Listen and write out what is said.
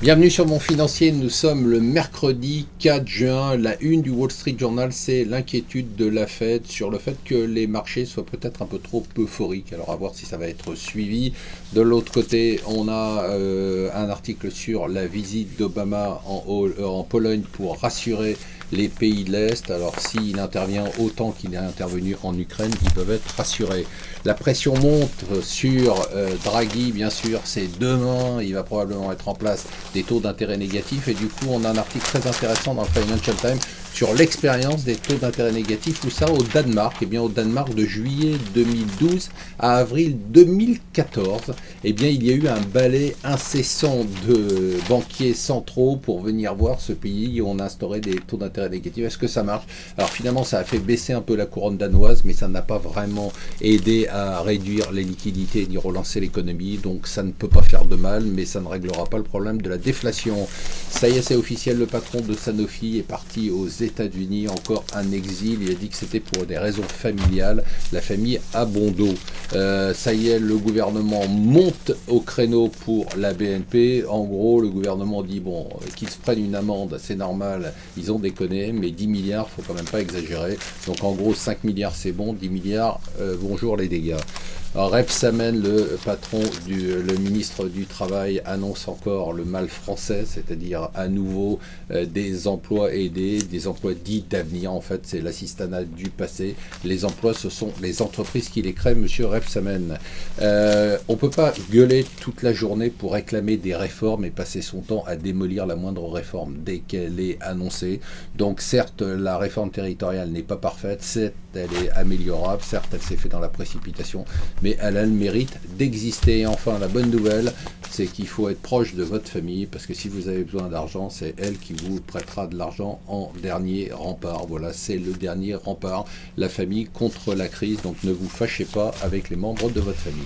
Bienvenue sur Mon Financier, nous sommes le mercredi 4 juin. La une du Wall Street Journal, c'est l'inquiétude de la Fed sur le fait que les marchés soient peut-être un peu trop euphoriques. Alors à voir si ça va être suivi. De l'autre côté, on a un article sur la visite d'Obama en Pologne pour rassurer les pays de l'Est. Alors s'il intervient autant qu'il est intervenu en Ukraine, ils peuvent être rassurés. La pression monte sur Draghi, bien sûr, c'est demain, il va probablement être en place des taux d'intérêt négatifs, et du coup on a un article très intéressant dans le Financial Times sur l'expérience des taux d'intérêt négatifs, où ça au Danemark. Et bien au Danemark, de juillet 2012 à avril 2014, et bien il y a eu un balai incessant de banquiers centraux pour venir voir ce pays où on a instauré des taux d'intérêt négatifs. Est-ce que ça marche? Alors finalement ça a fait baisser un peu la couronne danoise, mais ça n'a pas vraiment aidé à réduire les liquidités et d'y relancer l'économie. Donc ça ne peut pas faire de mal, mais ça ne réglera pas le problème de la déflation. Ça y est, c'est officiel, le patron de Sanofi est parti aux États-Unis, encore un exil. Il a dit que c'était pour des raisons familiales, la famille a bon dos. Ça y est, le gouvernement monte au créneau pour la BNP. En gros, le gouvernement dit bon, qu'ils se prennent une amende, c'est normal, ils ont déconné, mais 10 milliards, faut quand même pas exagérer. Donc en gros, 5 milliards c'est bon, 10 milliards, bonjour les dégâts. Alors, Rebsamen, le ministre du Travail, annonce encore le mal français, c'est-à-dire à nouveau des emplois aidés, des emplois dits d'avenir. En fait, c'est l'assistanat du passé. Les emplois, ce sont les entreprises qui les créent, monsieur Rebsamen. On ne peut pas gueuler toute la journée pour réclamer des réformes et passer son temps à démolir la moindre réforme dès qu'elle est annoncée. Donc certes, la réforme territoriale n'est pas parfaite, certes, elle est améliorable, certes, elle s'est faite dans la précipitation, mais elle a le mérite d'exister. Et enfin, la bonne nouvelle, c'est qu'il faut être proche de votre famille, parce que si vous avez besoin d'argent, c'est elle qui vous prêtera de l'argent en dernier rempart. Voilà, c'est le dernier rempart, la famille contre la crise. Donc ne vous fâchez pas avec les membres de votre famille.